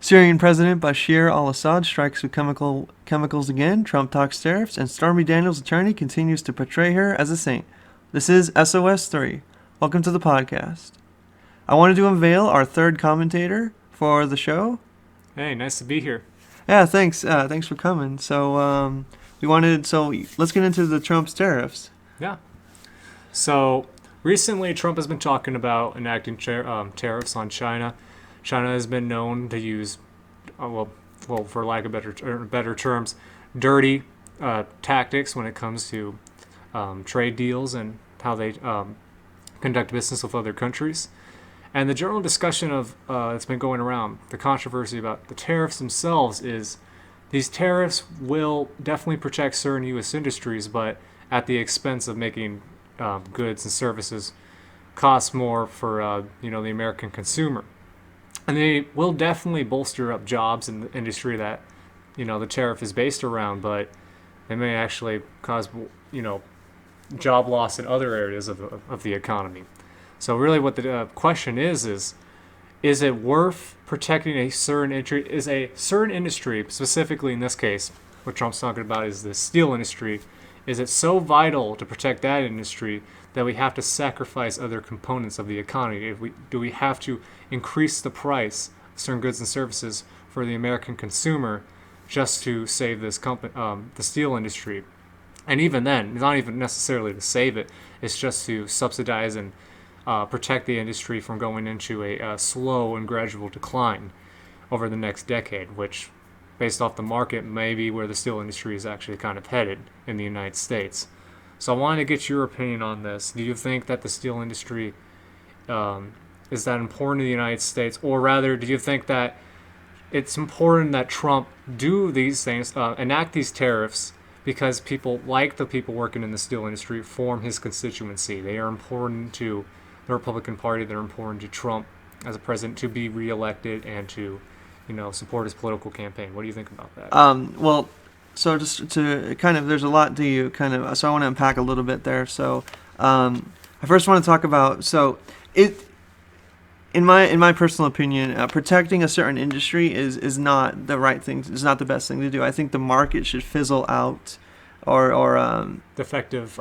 Syrian President Bashir al-Assad strikes with chemicals again. Trump talks tariffs, and Stormy Daniels' attorney continues to portray her as a saint. This is SOS 3. Welcome to the podcast. I wanted to unveil our third commentator for the show. Hey, nice to be here. Yeah, thanks. Thanks for coming. So let's get into the Trump's tariffs. Yeah. So recently, Trump has been talking about enacting tariffs on China. China has been known to use, for lack of better terms, dirty tactics when it comes to trade deals and how they conduct business with other countries. And the general discussion of that's been going around, the controversy about the tariffs themselves is these tariffs will definitely protect certain U.S. industries, but at the expense of making goods and services cost more for the American consumer. And they will definitely bolster up jobs in the industry that the tariff is based around, but they may actually cause job loss in other areas of the economy. So really what the question is it worth protecting a certain industry? Is a certain industry, specifically in this case, what Trump's talking about is the steel industry, is it so vital to protect that industry that we have to sacrifice other components of the economy? Do we have to increase the price of certain goods and services for the American consumer just to save this the steel industry? And even then, it's not even necessarily to save it, it's just to subsidize and protect the industry from going into a slow and gradual decline over the next decade, which, based off the market, may be where the steel industry is actually kind of headed in the United States. So I wanted to get your opinion on this. Do you think that the steel industry is that important to the United States? Or rather, do you think that it's important that Trump do these things, enact these tariffs, because people like the people working in the steel industry form his constituency? They are important to the Republican Party. They're important to Trump as a president to be reelected and to support his political campaign. What do you think about that? So just to there's a lot to so I want to unpack a little bit there. So I first want to talk about, in my personal opinion, protecting a certain industry is not the right thing. It's not the best thing to do. I think the market should fizzle out, or defective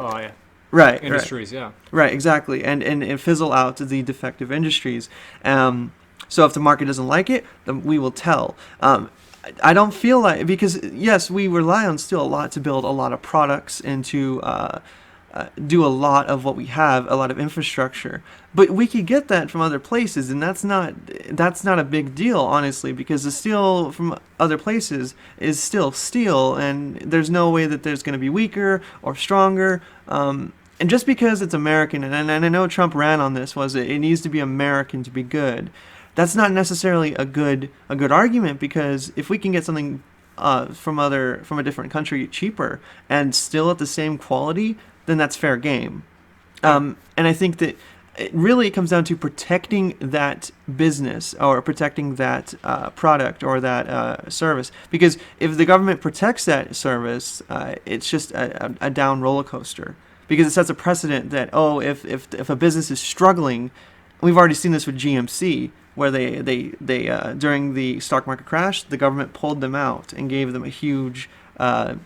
right industries. Yeah. Right. Exactly. And fizzle out the defective industries. So if the market doesn't like it, then we will tell. I don't feel like, because yes, we rely on steel a lot to build a lot of products and to do a lot of what we have, a lot of infrastructure. But we could get that from other places, and that's not a big deal, honestly, because the steel from other places is still steel, and there's no way that there's going to be weaker or stronger. And just because it's American, and I know Trump ran on this, was it needs to be American to be good. That's not necessarily a good argument, because if we can get something from a different country cheaper and still at the same quality, then that's fair game. And I think that it really comes down to protecting that business or protecting that product or that service. Because if the government protects that service, it's just a down roller coaster. Because it sets a precedent that, if a business is struggling, we've already seen this with GMC, where they during the stock market crash, the government pulled them out and gave them a huge... and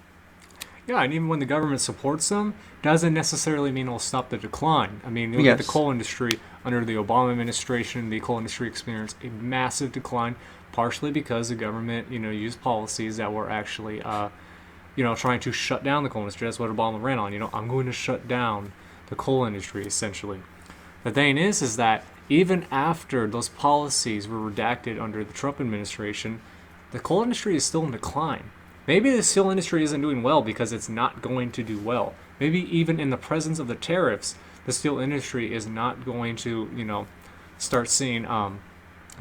even when the government supports them, doesn't necessarily mean it'll stop the decline. I mean, look at the coal industry. Under the Obama administration, the coal industry experienced a massive decline, partially because the government, used policies that were actually, trying to shut down the coal industry. That's what Obama ran on. I'm going to shut down the coal industry, essentially. The thing is that even after those policies were redacted under the Trump administration, the coal industry is still in decline. Maybe the steel industry isn't doing well because it's not going to do well. Maybe even in the presence of the tariffs, the steel industry is not going to, start seeing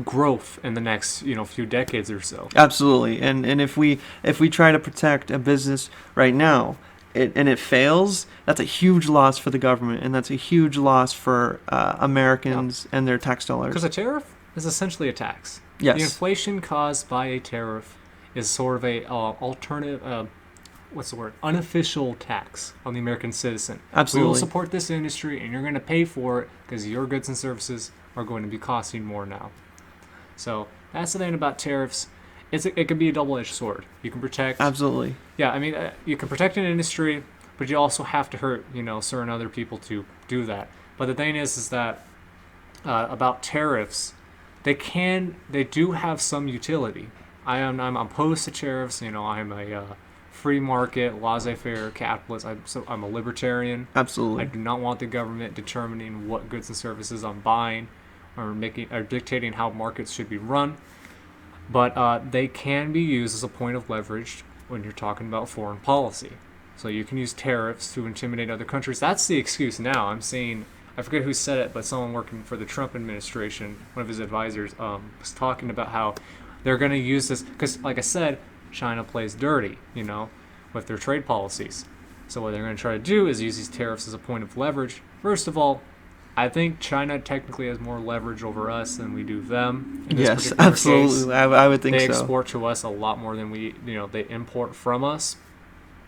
growth in the next, few decades or so. Absolutely. And if we try to protect a business right now, it fails, that's a huge loss for the government, and that's a huge loss for Americans and their tax dollars. Because a tariff is essentially a tax. Yes. The inflation caused by a tariff is sort of a alternative, unofficial tax on the American citizen. Absolutely. We will support this industry, and you're going to pay for it because your goods and services are going to be costing more now. So That's the thing about tariffs. It can be a double-edged sword. You can protect. Absolutely. Yeah, I mean, you can protect an industry, but you also have to hurt, certain other people to do that. But the thing is that about tariffs, they do have some utility. I'm opposed to tariffs. I'm a free market, laissez-faire capitalist. I'm a libertarian. Absolutely. I do not want the government determining what goods and services I'm buying, or dictating how markets should be run. But they can be used as a point of leverage when you're talking about foreign policy. So you can use tariffs to intimidate other countries. That's the excuse now. I'm seeing, I forget who said it, but someone working for the Trump administration, one of his advisors, was talking about how they're going to use this because, like I said, China plays dirty, with their trade policies. So what they're going to try to do is use these tariffs as a point of leverage. First of all, I think China technically has more leverage over us than we do them. In this Yes, particular absolutely. case. I would think They so. export to us a lot more than they import from us.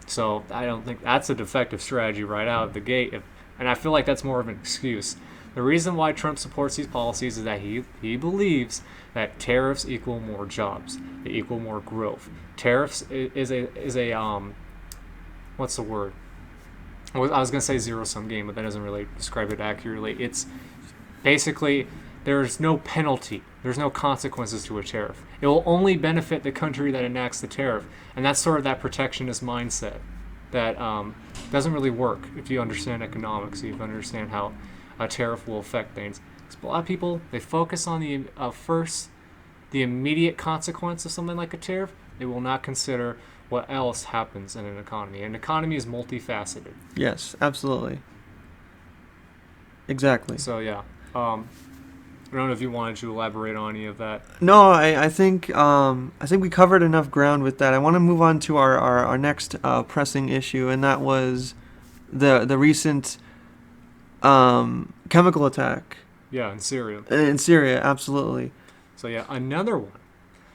So I don't think that's a defective strategy right out of the gate. And I feel like that's more of an excuse. The reason why Trump supports these policies is that he believes that tariffs equal more jobs. They equal more growth. Tariffs is a what's the word? I was going to say zero-sum game, but that doesn't really describe it accurately. It's basically there's no penalty. There's no consequences to a tariff. It will only benefit the country that enacts the tariff. And that's sort of that protectionist mindset that doesn't really work if you understand economics, if you understand how a tariff will affect things. Because a lot of people, they focus on the immediate consequence of something like a tariff. They will not consider what else happens in an economy. An economy is multifaceted. Yes, absolutely. Exactly. So yeah, I don't know if you wanted to elaborate on any of that. No, I think we covered enough ground with that. I want to move on to our next pressing issue, and that was the recent chemical attack Yeah, in Syria. in Syria. Absolutely. So yeah, another one.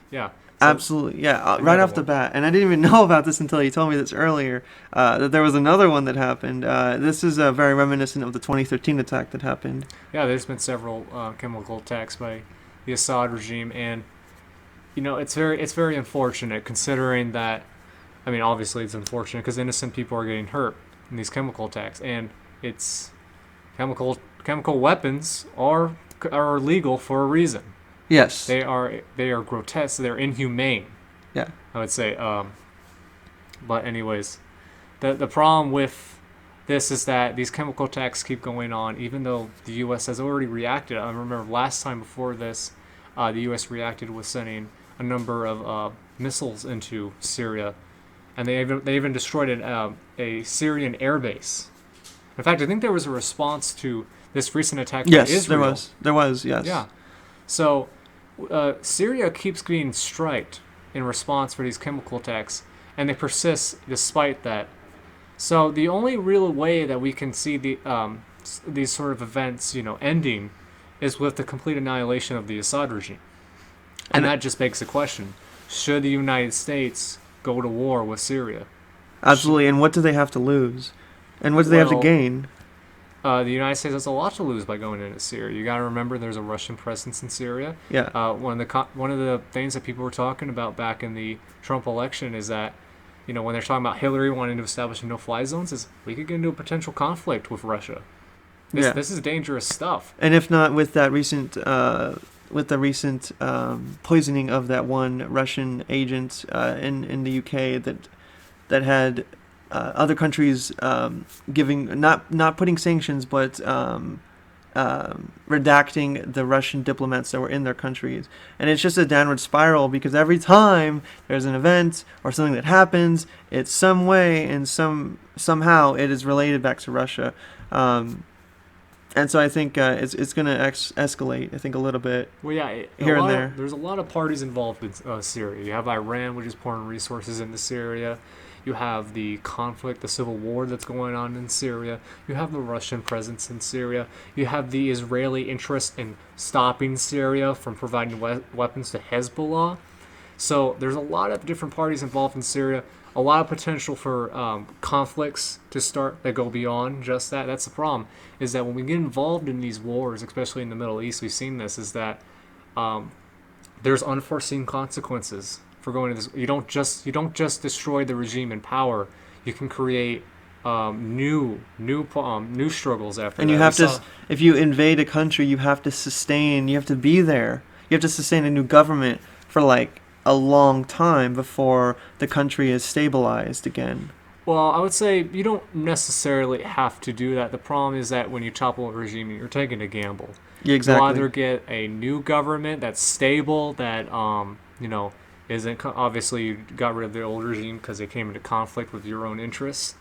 Yeah. So, Absolutely, yeah. Right another off the one. bat, and I didn't even know about this until you told me this earlier. That there was another one that happened. This is very reminiscent of the 2013 attack that happened. Yeah, there's been several chemical attacks by the Assad regime, and it's very unfortunate considering that. I mean, obviously it's unfortunate because innocent people are getting hurt in these chemical attacks, and it's chemical weapons are legal for a reason. Yes. They are grotesque. They're inhumane. Yeah. I would say. But anyways, the problem with this is that these chemical attacks keep going on, even though the U.S. has already reacted. I remember last time before this, the U.S. reacted with sending a number of missiles into Syria, and they even destroyed a Syrian airbase. In fact, I think there was a response to this recent attack by Yes, Israel. there was. Yes. Yeah. So Syria keeps being striked in response for these chemical attacks, and they persist despite that. So the only real way that we can see these sort of events, ending, is with the complete annihilation of the Assad regime. And that just begs the question: should the United States go to war with Syria? Absolutely. And what do they have to lose? And what do they have to Well, gain? The United States has a lot to lose by going into Syria. You got to remember there's a Russian presence in Syria. Yeah. One of the things that people were talking about back in the Trump election is that, when they're talking about Hillary wanting to establish no-fly zones, is we could get into a potential conflict with Russia. This is dangerous stuff. And if not with that recent, poisoning of that one Russian agent in the UK that had other countries giving not putting sanctions but redacting the Russian diplomats that were in their countries, and it's just a downward spiral because every time there's an event or something that happens, it's some way and somehow it is related back to Russia. And so I think it's going to escalate, I think, a little bit. Well, yeah, here and there. There's a lot of parties involved in Syria. You have Iran, which is pouring resources into Syria. You have the conflict, the civil war that's going on in Syria. You have the Russian presence in Syria. You have the Israeli interest in stopping Syria from providing weapons to Hezbollah. So there's a lot of different parties involved in Syria. A lot of potential for conflicts to start that go beyond just that. That's the problem, is that when we get involved in these wars, especially in the Middle East, we've seen this, is that there's unforeseen consequences for going to this. You don't just destroy the regime in power. You can create new struggles after And that. you have to, if you invade a country, you have to sustain, you have to be there. You have to sustain a new government for like a long time before the country is stabilized again. Well, I would say you don't necessarily have to do that. The problem is that when you topple a regime, you're taking a gamble. Yeah, exactly. You'll either get a new government that's stable, that isn't obviously you got rid of the old regime because they came into conflict with your own interests.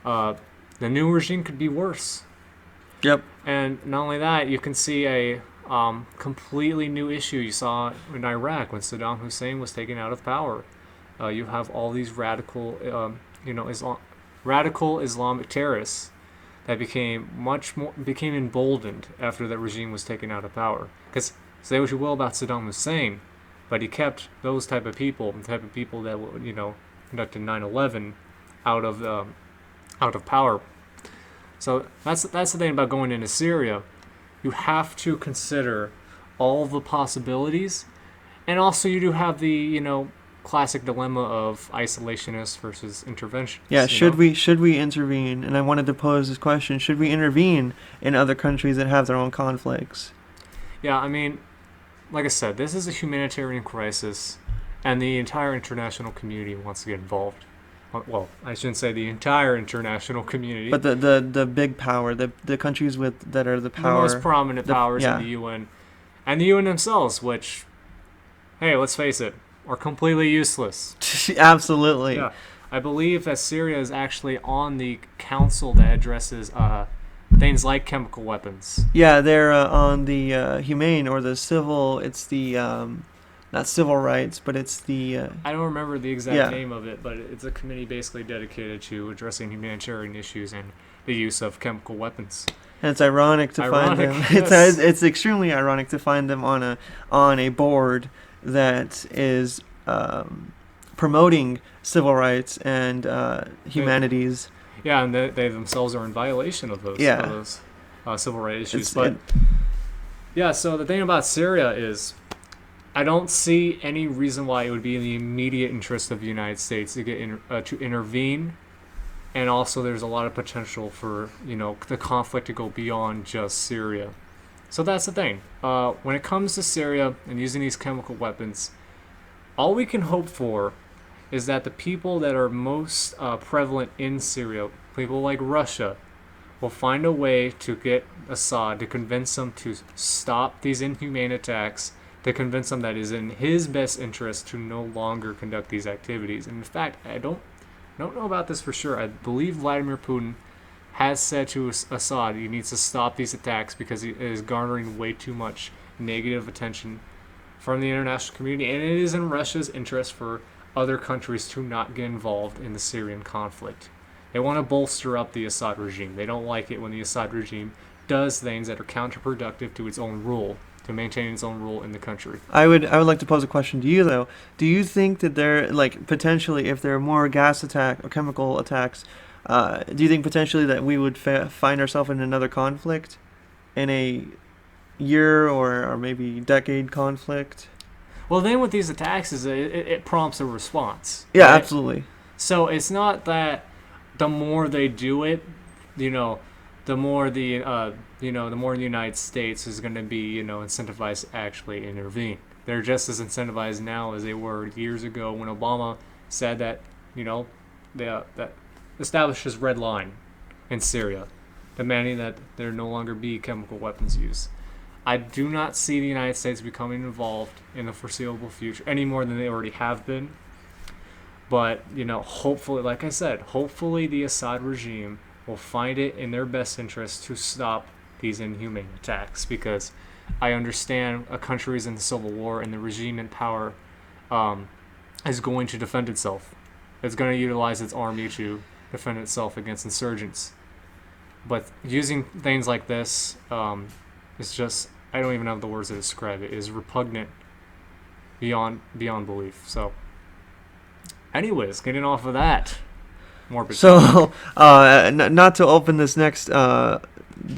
The new regime could be worse. Yep. And not only that, you can see a completely new issue you saw in Iraq when Saddam Hussein was taken out of power. You have all these radical Islamic terrorists that became emboldened after that regime was taken out of power. Because say what you will about Saddam Hussein, but he kept those type of people, the type of people that conducted 9/11 out of power. So that's the thing about going into Syria. You have to consider all the possibilities, and also you do have the classic dilemma of isolationists versus interventionists. Yeah, should we intervene? And I wanted to pose this question: should we intervene in other countries that have their own conflicts? Yeah, I mean, like I said, this is a humanitarian crisis, and the entire international community wants to get involved. Well, I shouldn't say the entire international community, But the big power, the countries that are the power, the most prominent powers in the UN, and the UN themselves, which, hey, let's face it, are completely useless. Absolutely. Yeah. I believe that Syria is actually on the council that addresses things like chemical weapons. Yeah, they're on the humane or the civil. It's the not civil rights, but it's the. I don't remember the exact name of it, but it's a committee basically dedicated to addressing humanitarian issues and the use of chemical weapons. And it's ironic to find them. Yes. It's extremely ironic to find them on a board that is promoting civil rights and humanities. Yeah, and they themselves are in violation of those civil rights issues. So the thing about Syria is, I don't see any reason why it would be in the immediate interest of the United States to to intervene, and also there's a lot of potential for the conflict to go beyond just Syria. So that's the thing. When it comes to Syria and using these chemical weapons, all we can hope for is that the people that are most prevalent in Syria, people like Russia, will find a way to get Assad, to convince him to stop these inhumane attacks, to convince him that it is in his best interest to no longer conduct these activities. And in fact, I don't know about this for sure. I believe Vladimir Putin has said to Assad he needs to stop these attacks because it is garnering way too much negative attention from the international community, and it is in Russia's interest for other countries to not get involved in the Syrian conflict. They want to bolster up the Assad regime. They don't like it when the Assad regime does things that are counterproductive to its own rule, to maintain its own rule in the country. I would like to pose a question to you though. Do you think that there, like, potentially, if there are more gas attack or chemical attacks, do you think potentially that we would find ourselves in another conflict, in a year or maybe decade conflict? Well, then with these attacks is it prompts a response. Yeah, right? absolutely. So it's not that the more they do it, the more the United States is going to be incentivized to actually intervene. They're just as incentivized now as they were years ago when Obama said that that established his red line in Syria, demanding that there no longer be chemical weapons use. I do not see the United States becoming involved in the foreseeable future any more than they already have been. But hopefully, like I said, hopefully the Assad regime will find it in their best interest to stop these inhumane attacks, because I understand a country is in the civil war and the regime in power is going to defend itself. It's going to utilize its army to defend itself against insurgents. But using things like this is just, I don't even have the words to describe it. It is repugnant beyond belief. So, anyways, getting off of that. So, not to open this next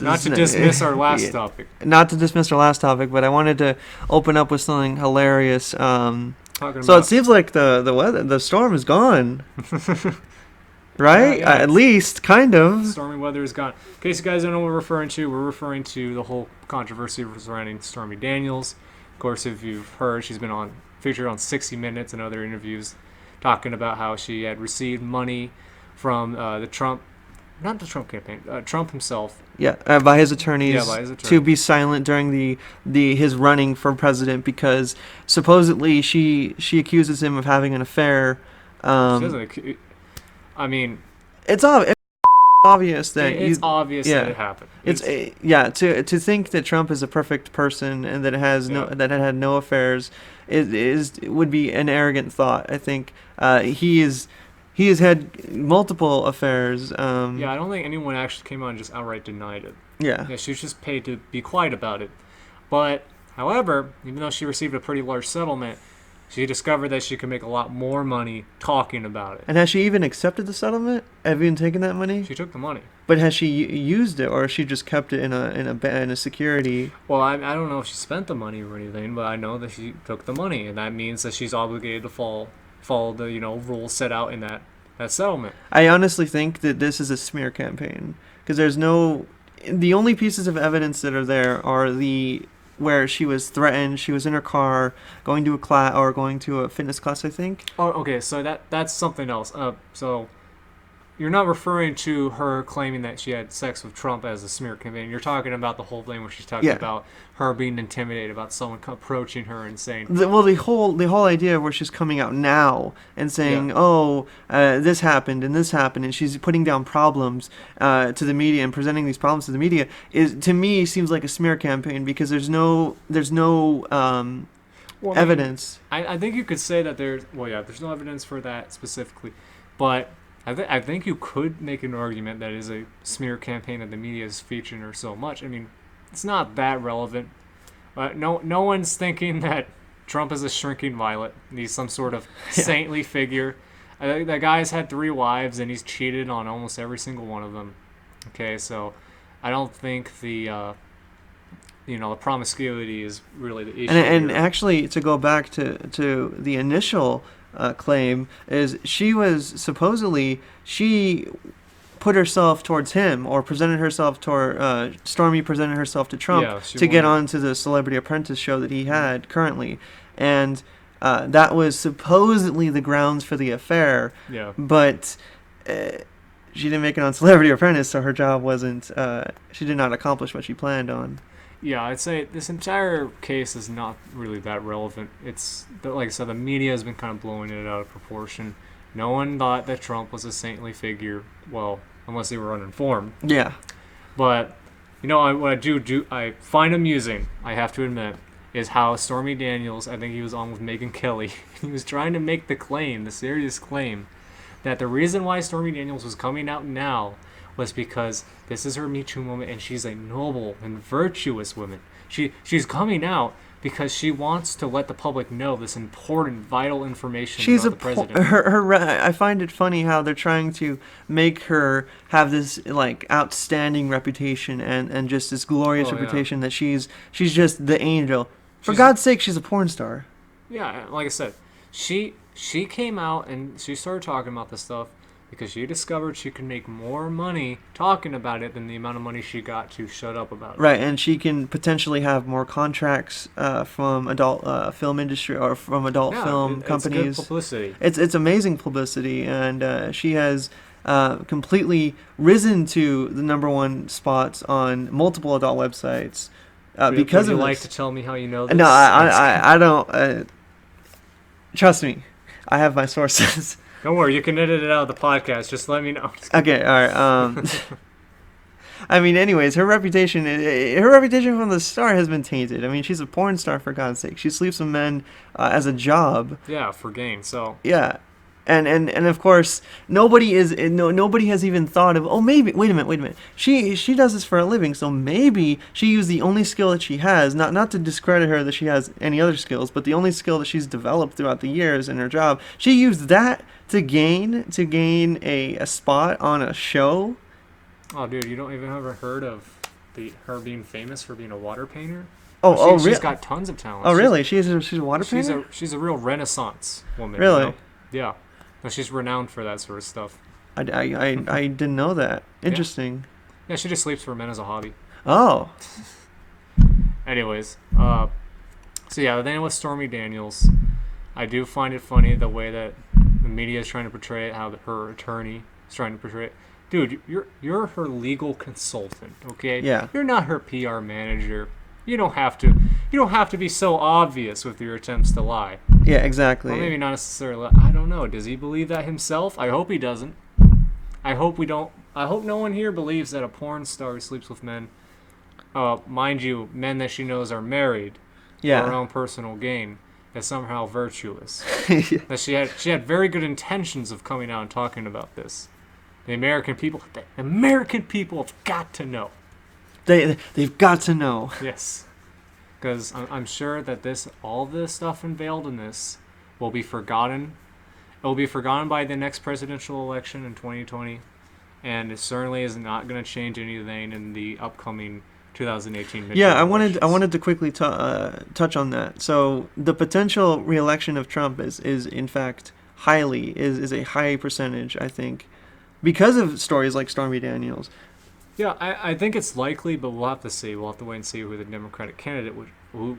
Not to dismiss our last topic. Not to dismiss our last topic, but I wanted to open up with something hilarious. So it seems like the storm is gone. Right? Yeah. At least, kind of. Stormy weather is gone. In case you guys don't know what we're referring to the whole controversy surrounding Stormy Daniels. Of course, if you've heard, she's been featured on 60 Minutes and other interviews talking about how she had received money from Trump campaign, Trump himself. Yeah, by his attorneys. Yeah, by his attorney. To be silent during his running for president because supposedly she accuses him of having an affair. She doesn't. I mean, it's obvious that it's obvious that it happened. To think that Trump is a perfect person and that it had no affairs would be an arrogant thought. I think he has had multiple affairs. I don't think anyone actually came out and just outright denied it. Yeah, she was just paid to be quiet about it. But however, even though she received a pretty large settlement, she discovered that she could make a lot more money talking about it. And has she even accepted the settlement? Have you even taken that money? She took the money. But has she used it, or has she just kept it in a security? Well, I don't know if she spent the money or anything, but I know that she took the money, and that means that she's obligated to follow the rules set out in that settlement. I honestly think that this is a smear campaign because the only pieces of evidence that are there are where she was threatened. She was in her car going to a class or going to a fitness class, I think. Oh, okay. So that's something else. So you're not referring to her claiming that she had sex with Trump as a smear campaign. You're talking about the whole thing where she's talking about her being intimidated about someone approaching her and saying. The whole idea where she's coming out now and saying, this happened and this happened, and she's putting down problems to the media and presenting these problems to the media is, to me, seems like a smear campaign because there's no evidence. I think you could say that there's no evidence for that specifically, but I think you could make an argument that it is a smear campaign that the media is featuring her so much. I mean, it's not that relevant. No one's thinking that Trump is a shrinking violet and he's some sort of saintly figure. That guy's had 3 wives and he's cheated on almost every single one of them. Okay, so I don't think the promiscuity is really the issue. And actually, to go back to the initial claim is she put herself towards him or presented herself toward Stormy presented herself to Trump to get onto the Celebrity Apprentice show that he had currently, and that was supposedly the grounds for the affair. But she didn't make it on Celebrity Apprentice, so her job wasn't. She did not accomplish what she planned on. Yeah, I'd say this entire case is not really that relevant. It's like I said, the media has been kind of blowing it out of proportion. No one thought that Trump was a saintly figure. Well, unless they were uninformed. Yeah. But what I find amusing, I have to admit, is how Stormy Daniels, I think he was on with Megyn Kelly, he was trying to make the serious claim, that the reason why Stormy Daniels was coming out now was because this is her Me Too moment and she's a noble and virtuous woman. She's coming out because she wants to let the public know this important, vital information about the president. I find it funny how they're trying to make her have this outstanding reputation and just this glorious reputation that she's just the angel. For God's sake, she's a porn star. Yeah, like I said, she came out and she started talking about this stuff because she discovered she could make more money talking about it than the amount of money she got to shut up about it. Right, and she can potentially have more contracts from adult film industry or from adult film companies. It's good publicity. It's amazing publicity, and she has completely risen to the #1 spots on multiple adult websites because of this. Would you like to tell me how you know this? No, I don't. Trust me, I have my sources. Don't worry, you can edit it out of the podcast. Just let me know. Okay, all right. I mean, anyways, her reputation from the start has been tainted. I mean, she's a porn star, for God's sake. She sleeps with men as a job. Yeah, for gain. So. Yeah, and of course, nobody has even thought of. Oh, maybe. Wait a minute. She does this for a living, so maybe she used the only skill that she has. Not to discredit her that she has any other skills, but the only skill that she's developed throughout the years in her job, she used that to gain a spot on a show. Oh, dude, you don't even ever heard of her being famous for being a water painter. She's got tons of talent. Oh, really? She's a water painter? She's a real Renaissance woman. Really? You know? Yeah. No, she's renowned for that sort of stuff. I didn't know that. Interesting. Yeah, she just sleeps for men as a hobby. Oh. Anyways, so yeah, then with Stormy Daniels, I do find it funny the way that the media is trying to portray it, how her attorney is trying to portray it. Dude, you're her legal consultant, okay? Yeah. You're not her PR manager. You don't have to be so obvious with your attempts to lie. Yeah, exactly. Well, maybe not necessarily. I don't know. Does he believe that himself? I hope he doesn't. I hope no one here believes that a porn star who sleeps with men, mind you, men that she knows are married for her own personal gain, is somehow virtuous. That she had very good intentions of coming out and talking about this. The American people have got to know. They've got to know. Yes, because I'm sure that all this stuff unveiled in this will be forgotten. It will be forgotten by the next presidential election in 2020, and it certainly is not going to change anything in the upcoming 2018 midterm elections. I wanted to quickly touch on that. So the potential re-election of Trump is in fact is a high percentage, I think, because of stories like Stormy Daniels. Yeah, I think it's likely, but we'll have to see. We'll have to wait and see who the Democratic candidate will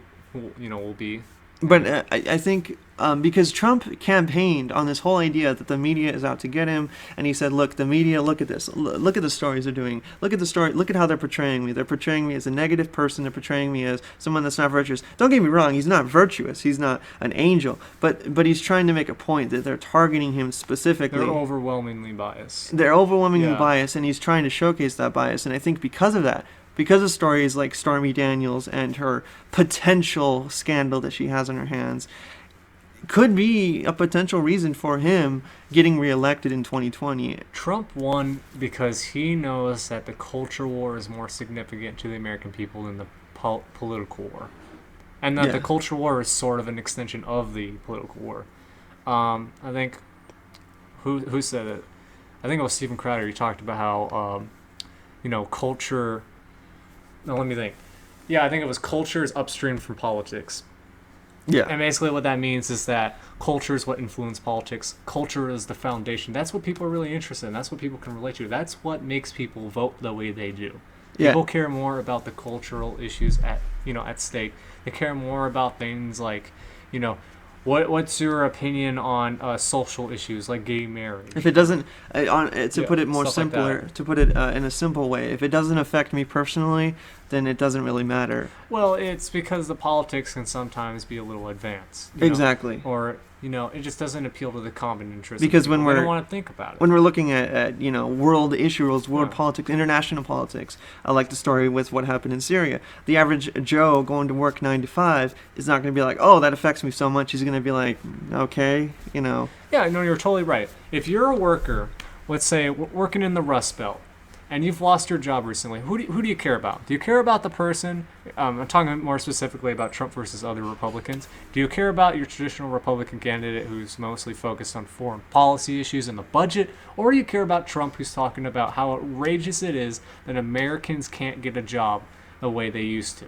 be. But I think because Trump campaigned on this whole idea that the media is out to get him, and he said, "Look, the media, look at this. Look at the stories they're doing. Look at the story. Look at how they're portraying me. They're portraying me as a negative person. They're portraying me as someone that's not virtuous. Don't get me wrong. He's not virtuous. He's not an angel. But he's trying to make a point that they're targeting him specifically. They're overwhelmingly biased. Biased, and he's trying to showcase that bias. And I think because of that, because of stories like Stormy Daniels and her potential scandal that she has on her hands, could be a potential reason for him getting reelected in 2020. Trump won because he knows that the culture war is more significant to the American people than the political war. And that the culture war is sort of an extension of the political war. I think, who said it? I think it was Stephen Crowder. He talked about how, culture... No, let me think. Yeah, I think it was culture is upstream from politics. Yeah. And basically what that means is that culture is what influences politics. Culture is the foundation. That's what people are really interested in. That's what people can relate to. That's what makes people vote the way they do. Yeah. People care more about the cultural issues at stake. They care more about things like, what's your opinion on social issues like gay marriage? If it doesn't, put it more simpler, to put it in a simple way, if it doesn't affect me personally, then it doesn't really matter. Well, it's because the politics can sometimes be a little advanced. Exactly. Or, it just doesn't appeal to the common interest. Because when we don't want to think about it. When we're looking at world issues, world politics, international politics, like the story with what happened in Syria, the average Joe going to work 9 to 5 is not going to be like, oh, that affects me so much. He's going to be like, okay, Yeah, no, you're totally right. If you're a worker, let's say working in the Rust Belt, and you've lost your job recently, who do you care about? Do you care about the person? I'm talking more specifically about Trump versus other Republicans. Do you care about your traditional Republican candidate who's mostly focused on foreign policy issues and the budget? Or do you care about Trump who's talking about how outrageous it is that Americans can't get a job the way they used to?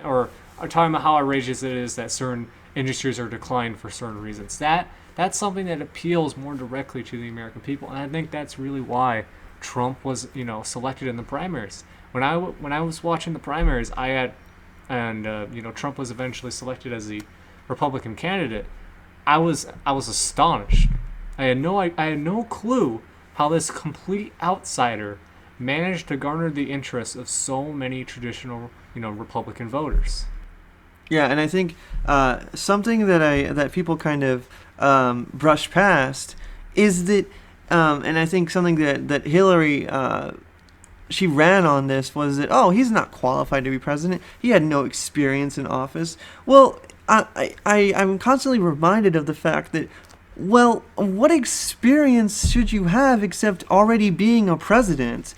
Or talking about how outrageous it is that certain industries are declining for certain reasons. That's something that appeals more directly to the American people. And I think that's really why Trump was, selected in the primaries. When I was watching the primaries, Trump was eventually selected as the Republican candidate. I was astonished. I had no clue how this complete outsider managed to garner the interest of so many traditional, Republican voters. Yeah, and I think something that people kind of brush past is that. And I think something that Hillary, she ran on this was that, he's not qualified to be president. He had no experience in office. Well, I'm constantly reminded of the fact that, well, what experience should you have except already being a president?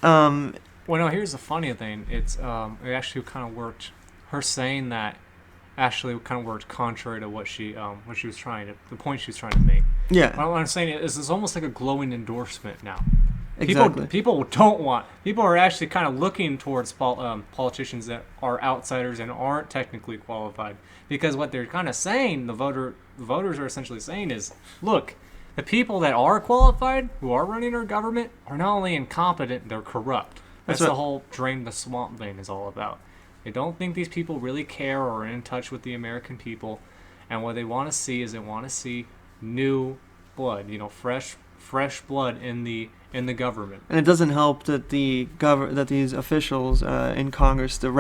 Well, no, here's the funny thing. It actually kind of worked. Her saying that actually kind of worked contrary to what she was trying to, the point she was trying to make. Yeah. What I'm saying is it's almost like a glowing endorsement now. Exactly. People don't want. People are actually kind of looking towards politicians that are outsiders and aren't technically qualified, because what they're kind of saying, the voters are essentially saying is, look, the people that are qualified, who are running our government, are not only incompetent, they're corrupt. That's the whole drain the swamp thing is all about. They don't think these people really care or are in touch with the American people, and what they want to see is they want to see new blood, fresh blood in the government. And it doesn't help that that these officials in Congress, the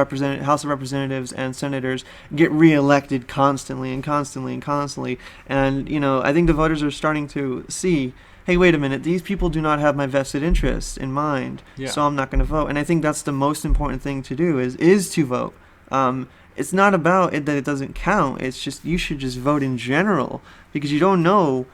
House of Representatives and senators, get reelected constantly and constantly and constantly. And I think the voters are starting to see, hey, wait a minute, these people do not have my vested interests in mind, so I'm not going to vote. And I think that's the most important thing to do is to vote. It's not about it that it doesn't count. It's just you should just vote in general, because you don't know,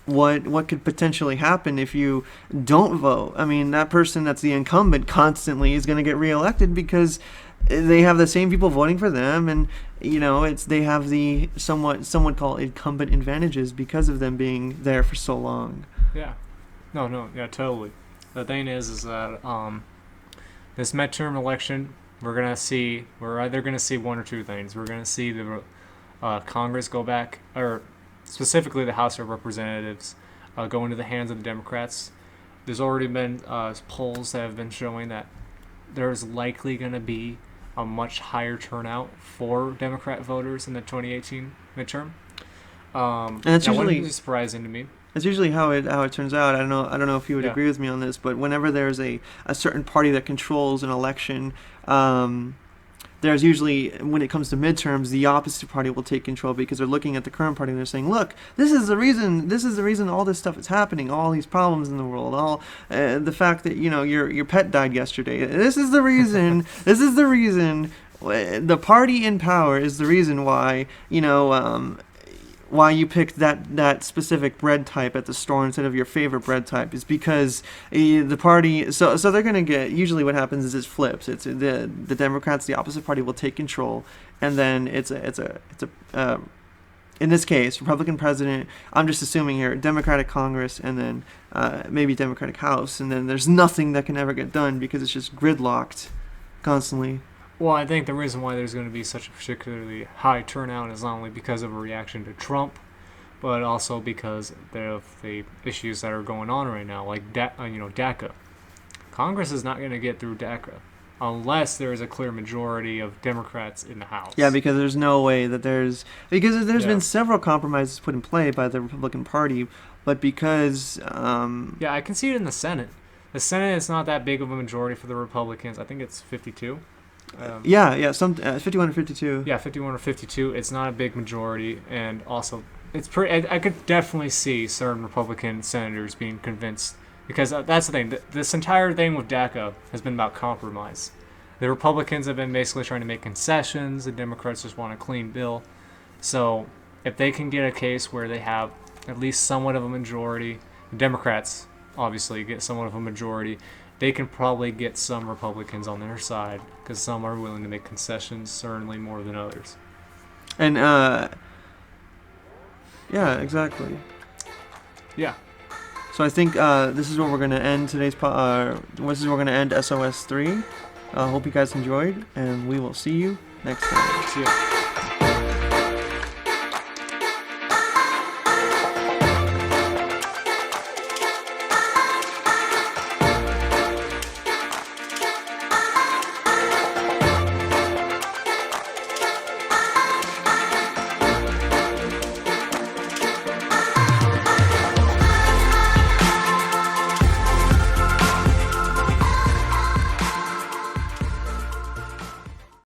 what could potentially happen if you don't vote. I mean, that person that's the incumbent constantly is going to get reelected because they have the same people voting for them, and they have the some would call incumbent advantages because of them being there for so long. Yeah, yeah, totally. The thing is that this midterm election, we're either gonna see one or two things. We're gonna see the Congress go back, or specifically the House of Representatives, go into the hands of the Democrats. There's already been polls that have been showing that there's likely going to be a much higher turnout for Democrat voters in the 2018 midterm. And it's usually wouldn't be surprising to me. It's usually how it turns out. I don't know if you would agree with me on this, but whenever there's a certain party that controls an election, there's usually, when it comes to midterms, the opposite party will take control because they're looking at the current party and they're saying, look, this is the reason all this stuff is happening, all these problems in the world, all the fact that your pet died yesterday. This is the reason. The party in power is the reason why why you picked that specific bread type at the store instead of your favorite bread type is because the party. So they're gonna get. Usually, what happens is it flips. It's the Democrats, the opposite party, will take control, and then it's a in this case, Republican president. I'm just assuming here, Democratic Congress, and then maybe Democratic House, and then there's nothing that can ever get done because it's just gridlocked constantly. Well, I think the reason why there's going to be such a particularly high turnout is not only because of a reaction to Trump, but also because of the issues that are going on right now, like DACA. Congress is not going to get through DACA unless there is a clear majority of Democrats in the House. Yeah, because there's no way that there's been several compromises put in play by the Republican Party, but because I can see it in the Senate. The Senate is not that big of a majority for the Republicans. I think it's 52. 51 or 52. Yeah, 51 or 52. It's not a big majority, and also it's pretty. I could definitely see certain Republican senators being convinced, because that's the thing. This entire thing with DACA has been about compromise. The Republicans have been basically trying to make concessions. The Democrats just want a clean bill. So if they can get a case where they have at least somewhat of a majority, the Democrats obviously get somewhat of a majority, they can probably get some Republicans on their side, because some are willing to make concessions, certainly more than others. And exactly. Yeah. So I think this is where we're gonna end today's. This is where we're gonna end SOS 3. Hope you guys enjoyed, and we will see you next time. See ya.